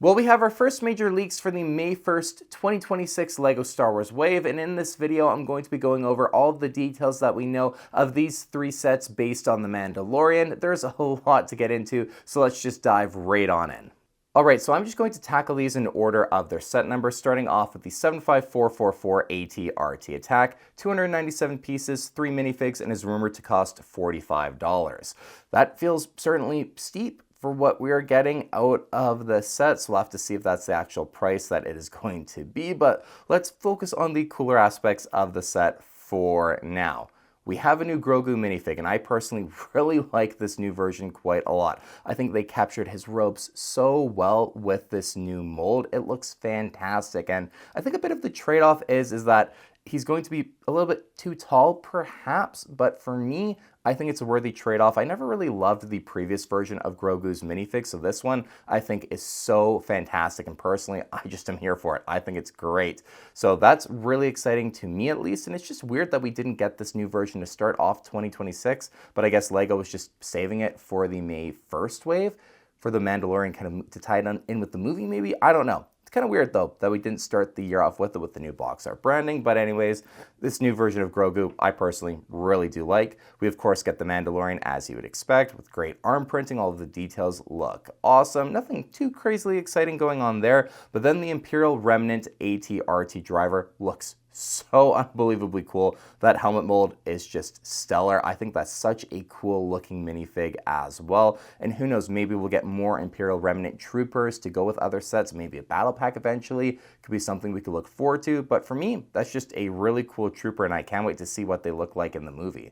Well, we have our first major leaks for the May 1st, 2026 LEGO Star Wars Wave, and in this video I'm going to be going over all of the details that we know of these three sets based on The Mandalorian. There's a whole lot to get into, so let's just dive right on in. Alright, so I'm just going to tackle these in order of their set numbers, starting off with the 75444 AT-RT attack, 297 pieces, 3 minifigs, and is rumored to cost $45. That feels certainly steep for what we are getting out of the set, so we'll have to see if that's the actual price that it is going to be, but let's focus on the cooler aspects of the set for now. We have a new Grogu minifig, and I personally really like this new version quite a lot. I think they captured his robes so well with this new mold. It looks fantastic, and I think a bit of the trade-off is that he's going to be a little bit too tall, perhaps, but for me, I think it's a worthy trade-off. I never really loved the previous version of Grogu's minifig, so this one I think is so fantastic, and personally, I just am here for it. I think it's great. So that's really exciting to me at least, and it's just weird that we didn't get this new version to start off 2026, but I guess LEGO was just saving it for the May 1st wave, for the Mandalorian kind of to tie it in with the movie maybe? I don't know. It's kind of weird, though, that we didn't start the year off with it with the new box art branding. But anyways, this new version of Grogu, I personally really do like. We, of course, get the Mandalorian as you would expect, with great arm printing. All of the details look awesome. Nothing too crazily exciting going on there. But then the Imperial Remnant AT-RT driver looks so unbelievably cool. That helmet mold is just stellar. I think that's such a cool looking minifig as well. And who knows, maybe we'll get more Imperial Remnant troopers to go with other sets. Maybe a battle pack eventually could be something we could look forward to. But for me, that's just a really cool trooper, and I can't wait to see what they look like in the movie.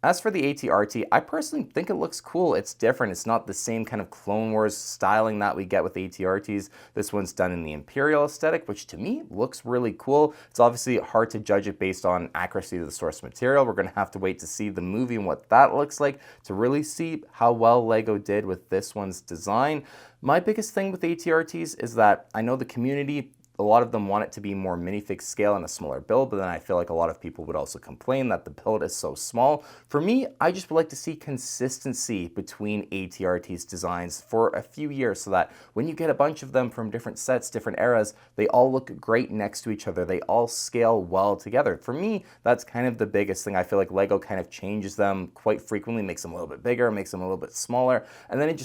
As for the AT-RT, I personally think it looks cool. It's different. It's not the same kind of Clone Wars styling that we get with AT-RTs. This one's done in the Imperial aesthetic, which to me looks really cool. It's obviously hard to judge it based on accuracy of the source material. We're going to have to wait to see the movie and what that looks like to really see how well LEGO did with this one's design. My biggest thing with AT-RTs is that I know the community, a lot of them want it to be more minifig scale and a smaller build, but then I feel like a lot of people would also complain that the build is so small. For me, I just would like to see consistency between AT-RT's designs for a few years so that when you get a bunch of them from different sets, different eras, they all look great next to each other. They all scale well together. For me, that's kind of the biggest thing. I feel like LEGO kind of changes them quite frequently, makes them a little bit bigger, makes them a little bit smaller, and then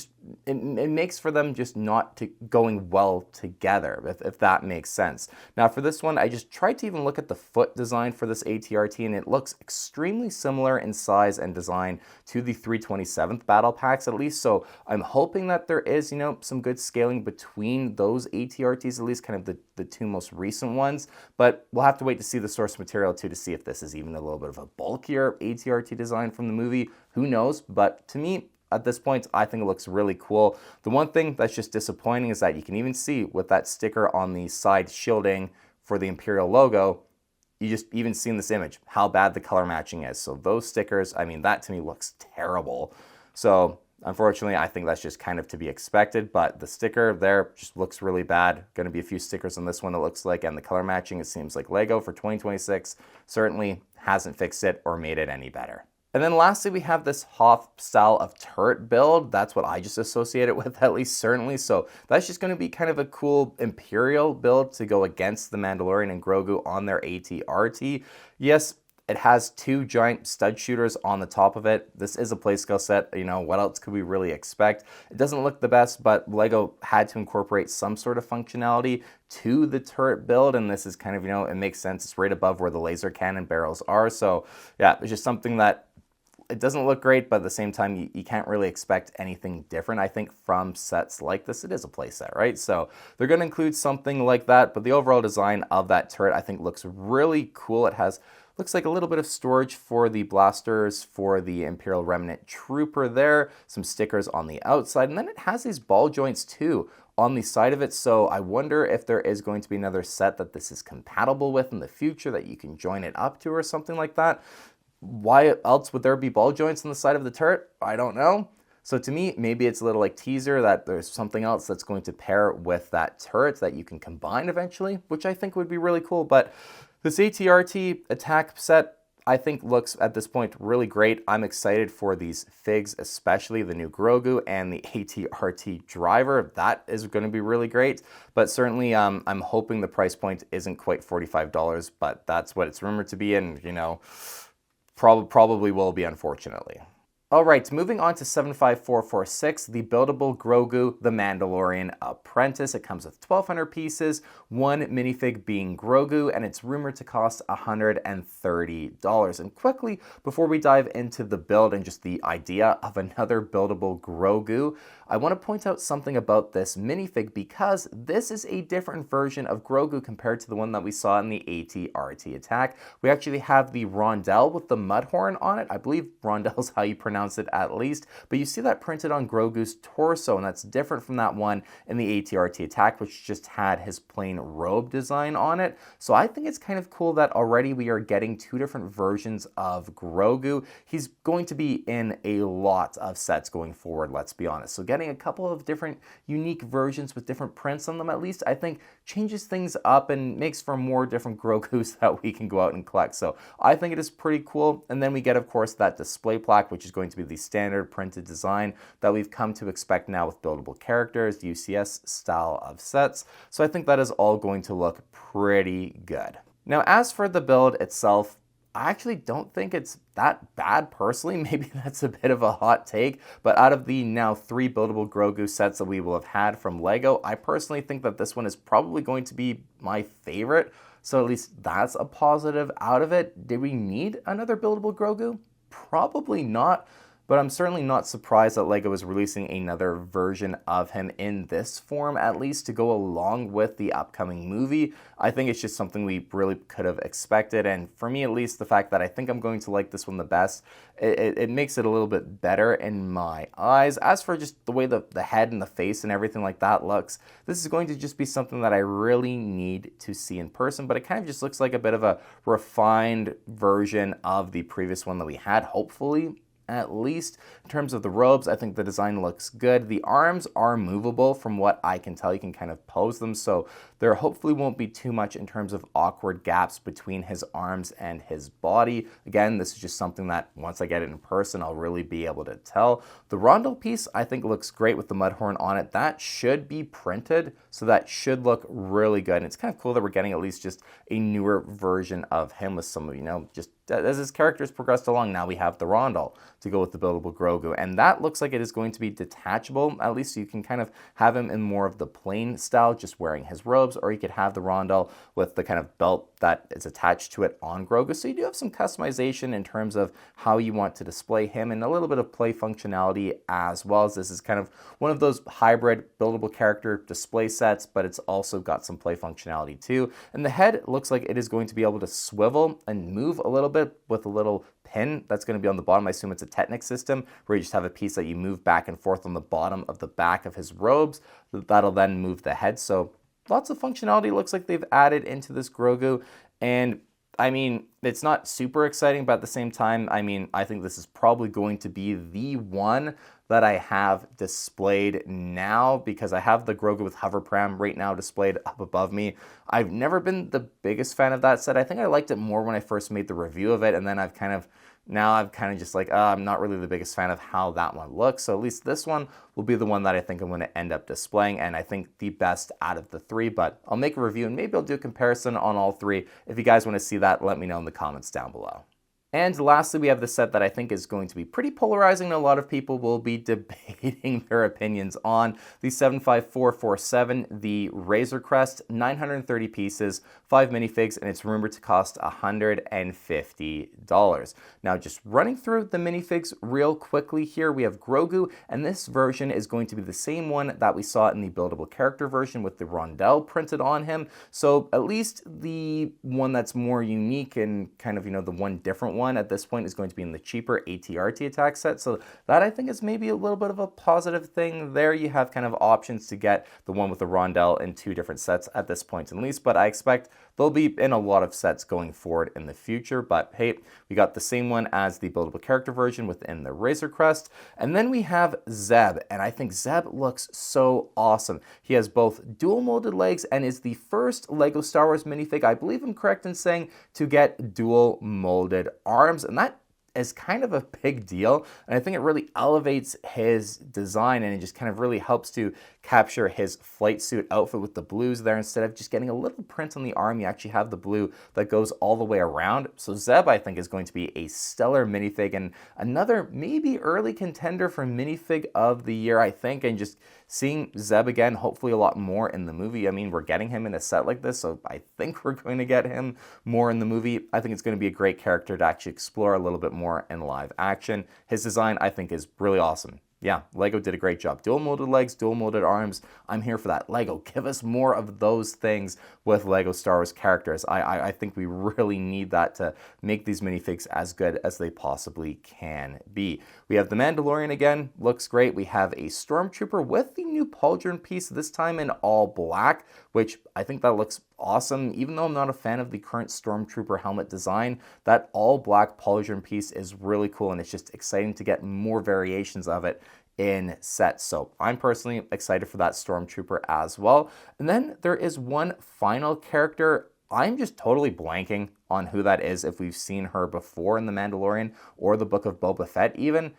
it makes for them just not going well together, if that makes sense. Now for this one, I just tried to even look at the foot design for this AT-RT, and it looks extremely similar in size and design to the 327th battle packs at least, so I'm hoping that there is, some good scaling between those AT-RTs, at least kind of the two most recent ones, but we'll have to wait to see the source material too to see if this is even a little bit of a bulkier AT-RT design from the movie. Who knows? But to me, at this point, I think it looks really cool. The one thing that's just disappointing is that you can even see with that sticker on the side shielding for the Imperial logo, you just even see in this image how bad the color matching is. So those stickers, I mean, that to me looks terrible. So unfortunately, I think that's just kind of to be expected, but the sticker there just looks really bad. Going to be a few stickers on this one, it looks like, and the color matching, it seems like LEGO for 2026 certainly hasn't fixed it or made it any better. And then lastly, we have this Hoth style of turret build. That's what I just associate it with, at least certainly. So that's just going to be kind of a cool Imperial build to go against the Mandalorian and Grogu on their AT-RT. Yes, it has two giant stud shooters on the top of it. This is a playscale set. What else could we really expect? It doesn't look the best, but LEGO had to incorporate some sort of functionality to the turret build, and this is kind of, it makes sense. It's right above where the laser cannon barrels are. So yeah, it's just something that it doesn't look great, but at the same time, you can't really expect anything different, I think, from sets like this. It is a playset, right? So they're going to include something like that, but the overall design of that turret, I think, looks really cool. It looks like a little bit of storage for the blasters for the Imperial Remnant Trooper there, some stickers on the outside, and then it has these ball joints too on the side of it, so I wonder if there is going to be another set that this is compatible with in the future that you can join it up to or something like that. Why else would there be ball joints on the side of the turret? I don't know. So to me, maybe it's a little like teaser that there's something else that's going to pair with that turret that you can combine eventually, which I think would be really cool. But this AT-RT attack set, I think looks at this point really great. I'm excited for these figs, especially the new Grogu and the AT-RT driver. That is going to be really great, but certainly I'm hoping the price point isn't quite $45, but that's what it's rumored to be, and you know, probably will be, unfortunately. All right, moving on to 75446, the Buildable Grogu, the Mandalorian Apprentice. It comes with 1,200 pieces, one minifig being Grogu, and it's rumored to cost $130. And quickly, before we dive into the build and just the idea of another Buildable Grogu, I want to point out something about this minifig because this is a different version of Grogu compared to the one that we saw in the AT-RT attack. We actually have the Rondell with the mud horn on it. I believe Rondell's how you pronounce it at least, but you see that printed on Grogu's torso, and that's different from that one in the AT-RT attack, which just had his plain robe design on it. So I think it's kind of cool that already we are getting two different versions of Grogu. He's going to be in a lot of sets going forward, let's be honest. So getting a couple of different unique versions with different prints on them, at least, I think changes things up and makes for more different Grogus that we can go out and collect. So I think it is pretty cool. And then we get, of course, that display plaque, which is going to be the standard printed design that we've come to expect now with buildable characters, UCS style of sets. So I think that is all going to look pretty good. Now, as for the build itself, I actually don't think it's that bad personally. Maybe that's a bit of a hot take, but out of the now 3 Buildable Grogu sets that we will have had from LEGO, I personally think that this one is probably going to be my favorite. So at least that's a positive out of it. Did we need another Buildable Grogu? Probably not. But I'm certainly not surprised that LEGO is releasing another version of him in this form, at least to go along with the upcoming movie. I think it's just something we really could have expected, and for me at least, the fact that I think I'm going to like this one the best, it makes it a little bit better in my eyes. As for just the way the head and the face and everything like that looks, this is going to just be something that I really need to see in person, but it kind of just looks like a bit of a refined version of the previous one that we had, hopefully. At least in terms of the robes, I think the design looks good. The arms are movable from what I can tell. You can kind of pose them, so there hopefully won't be too much in terms of awkward gaps between his arms and his body. Again, this is just something that once I get it in person, I'll really be able to tell. The Rondell piece I think looks great with the mud horn on it. That should be printed, so that should look really good. And it's kind of cool that we're getting at least just a newer version of him with some of, just as his character's progressed along, now we have the Rondell to go with the Buildable Grogu. And that looks like it is going to be detachable, at least so you can kind of have him in more of the plain style, just wearing his robes, or you could have the Rondell with the kind of belt that is attached to it on Grogu. So you do have some customization in terms of how you want to display him and a little bit of play functionality as well, as this is kind of one of those hybrid buildable character display sets, but it's also got some play functionality too. And the head looks like it is going to be able to swivel and move a little bit with a little pin that's going to be on the bottom. I assume it's a Technic system where you just have a piece that you move back and forth on the bottom of the back of his robes. That'll then move the head. So lots of functionality looks like they've added into this Grogu. And I mean, it's not super exciting, but at the same time, I mean, I think this is probably going to be the one that I have displayed now, because I have the Grogu with hover pram right now displayed up above me. I've never been the biggest fan of that set. I think I liked it more when I first made the review of it, and then I've kind of just like, I'm not really the biggest fan of how that one looks. So at least this one will be the one that I think I'm going to end up displaying, and I think the best out of the 3, but I'll make a review and maybe I'll do a comparison on all 3. If you guys want to see that, let me know in the comments down below. And lastly, we have the set that I think is going to be pretty polarizing and a lot of people will be debating their opinions on, the 75447, the Razor Crest, 930 pieces, 5 minifigs, and it's rumored to cost $150. Now, just running through the minifigs real quickly here, we have Grogu, and this version is going to be the same one that we saw in the buildable character version with the Rondell printed on him. So at least the one that's more unique and kind of, the one different one at this point is going to be in the cheaper AT-RT attack set. So that I think is maybe a little bit of a positive thing there. You have kind of options to get the one with the Rondell in 2 different sets at this point at least, but I expect they'll be in a lot of sets going forward in the future. But hey, we got the same one as the buildable character version within the Razor Crest. And then we have Zeb, and I think Zeb looks so awesome. He has both dual molded legs and is the first LEGO Star Wars minifig, I believe I'm correct in saying, to get dual molded arms, and that is kind of a big deal, and I think it really elevates his design, and it just kind of really helps to capture his flight suit outfit with the blues there. Instead of just getting a little print on the arm, you actually have the blue that goes all the way around. So Zeb, I think, is going to be a stellar minifig, and another maybe early contender for minifig of the year, I think. And just seeing Zeb again, hopefully a lot more in the movie. I mean, we're getting him in a set like this, so I think we're going to get him more in the movie. I think it's going to be a great character to actually explore a little bit more in live action. His design, I think, is really awesome. Yeah, Lego did a great job. Dual molded legs, dual molded arms. I'm here for that. Lego, give us more of those things with Lego Star Wars characters. I think we really need that to make these minifigs as good as they possibly can be. We have the Mandalorian again, looks great. We have a Stormtrooper with the new pauldron piece, this time in all black, which I think that looks awesome. Even though I'm not a fan of the current Stormtrooper helmet design, that all black pauldron piece is really cool, and it's just exciting to get more variations of it in sets. So I'm personally excited for that Stormtrooper as well. And then there is one final character. I'm just totally blanking on who that is, if we've seen her before in The Mandalorian or the Book of Boba Fett even.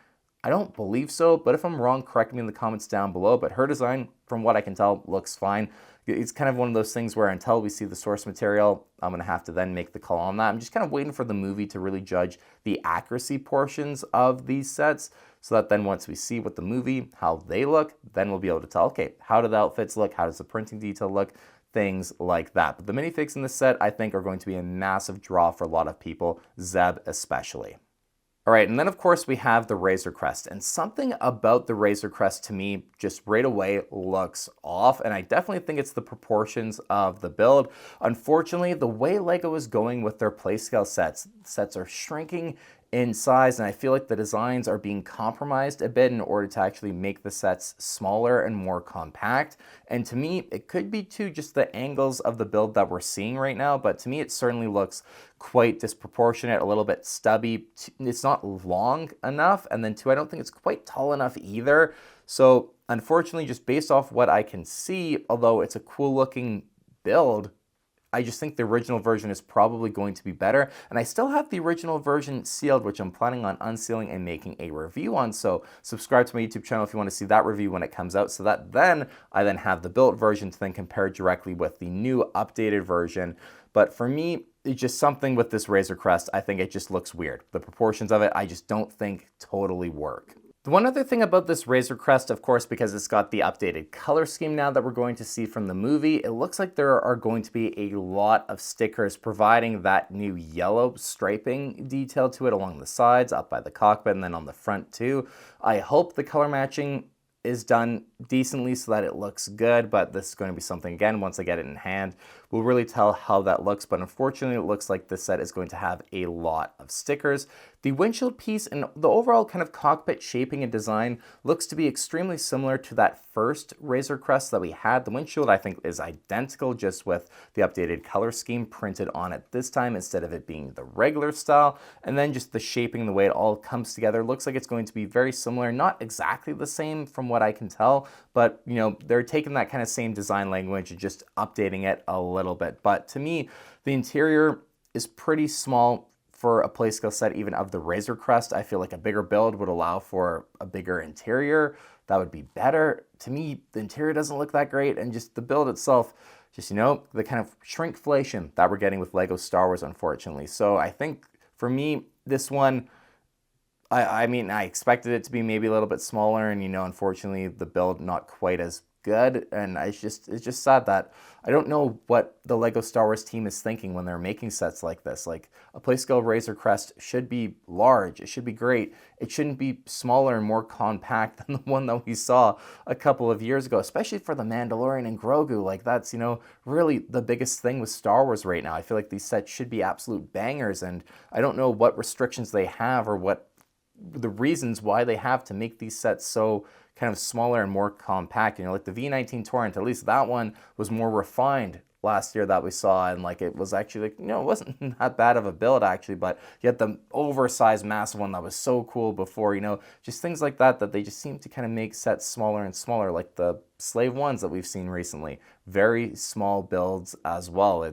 I don't believe so, but if I'm wrong, correct me in the comments down below. But her design, from what I can tell, looks fine. It's kind of one of those things where until we see the source material, I'm going to have to then make the call on that. I'm just kind of waiting for the movie to really judge the accuracy portions of these sets, so that then once we see what the movie, how they look, then we'll be able to tell, okay, how do the outfits look? How does the printing detail look? Things like that. But the minifigs in this set, I think, are going to be a massive draw for a lot of people, Zeb especially. All right, and then of course we have the Razor Crest, and something about the Razor Crest to me just right away looks off, and I definitely think it's the proportions of the build. Unfortunately, the way Lego is going with their playscale sets are shrinking in size, and I feel like the designs are being compromised a bit in order to actually make the sets smaller and more compact. And to me, it could be too just the angles of the build that we're seeing right now, but to me it certainly looks quite disproportionate, a little bit stubby. It's not long enough, and then two, I don't think it's quite tall enough either. So unfortunately, just based off what I can see, although it's a cool looking build, I just think the original version is probably going to be better. And I still have the original version sealed, which I'm planning on unsealing and making a review on. So subscribe to my YouTube channel if you want to see that review when it comes out, so that then I then have the built version to then compare directly with the new updated version. But for me, it's just something with this Razor Crest. I think it just looks weird. The proportions of it, I just don't think totally work. The one other thing about this Razor Crest, of course, because it's got the updated color scheme now that we're going to see from the movie, it looks like there are going to be a lot of stickers providing that new yellow striping detail to it along the sides, up by the cockpit, and then on the front too. I hope the color matching is done decently so that it looks good, but this is going to be something, again, once I get it in hand, we'll really tell how that looks. But unfortunately, it looks like this set is going to have a lot of stickers. The windshield piece and the overall kind of cockpit shaping and design looks to be extremely similar to that first Razor Crest that we had. The windshield, I think, is identical, just with the updated color scheme printed on it this time instead of it being the regular style. And then just the shaping, the way it all comes together, looks like it's going to be very similar, not exactly the same from what I can tell, but you know, they're taking that kind of same design language and just updating it a little bit. But to me, the interior is pretty small for a playscale set even of the Razor Crest. I feel like a bigger build would allow for a bigger interior. That would be better. To me, the interior doesn't look that great, and just the build itself, just, you know, the kind of shrinkflation that we're getting with Lego Star Wars, unfortunately. So I think for me, this one, I mean, I expected it to be maybe a little bit smaller, and, you know, unfortunately the build not quite as good, and it's just sad that I don't know what the Lego Star Wars team is thinking when they're making sets like this. Like, a playscale Razor Crest should be large, it should be great, it shouldn't be smaller and more compact than the one that we saw a couple of years ago, especially for the Mandalorian and Grogu. Like, that's, you know, really the biggest thing with Star Wars right now. I feel like these sets should be absolute bangers, and I don't know what restrictions they have or what the reasons why they have to make these sets so kind of smaller and more compact. You know, like the V19 Torrent, at least that one was more refined last year that we saw, and like it was actually, like, you know, it wasn't that bad of a build actually, but you had the oversized massive one that was so cool before, you know, just things like that they just seem to kind of make sets smaller and smaller, like the Slave ones that we've seen recently. Very small builds as well.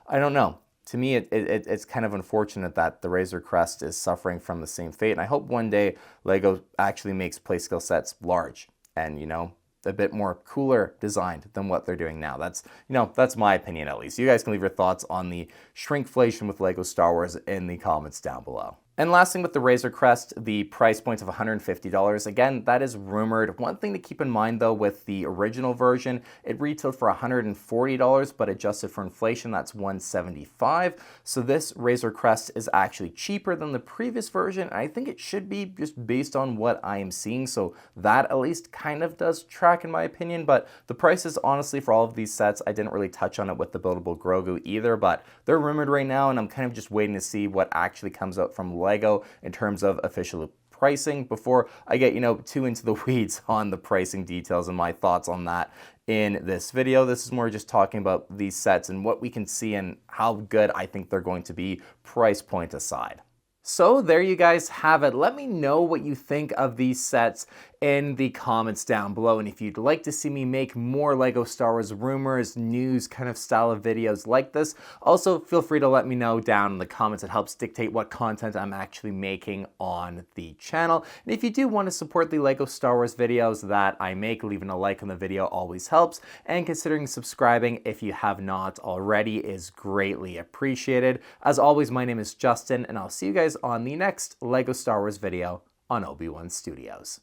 I don't know. to me, it's kind of unfortunate that the Razor Crest is suffering from the same fate. And I hope one day LEGO actually makes play skill sets large and, you know, a bit more cooler designed than what they're doing now. That's, you know, that's my opinion at least. You guys can leave your thoughts on the shrinkflation with LEGO Star Wars in the comments down below. And last thing with the Razor Crest, the price point of $150. Again, that is rumored. One thing to keep in mind though, with the original version, it retailed for $140, but adjusted for inflation, that's $175. So this Razor Crest is actually cheaper than the previous version. I think it should be just based on what I am seeing. So that at least kind of does track in my opinion, but the prices honestly for all of these sets, I didn't really touch on it with the Buildable Grogu either, but they're rumored right now and I'm kind of just waiting to see what actually comes out from LEGO in terms of official pricing before I get, you know, too into the weeds on the pricing details and my thoughts on that in this video. This is more just talking about these sets and what we can see and how good I think they're going to be, price point aside. So there you guys have it. Let me know what you think of these sets in the comments down below. And if you'd like to see me make more LEGO Star Wars rumors, news kind of style of videos like this, also feel free to let me know down in the comments. It helps dictate what content I'm actually making on the channel. And if you do want to support the LEGO Star Wars videos that I make, leaving a like on the video always helps. And considering subscribing if you have not already is greatly appreciated. As always, my name is Justin, and I'll see you guys on the next LEGO Star Wars video on Obi-Wan Studios.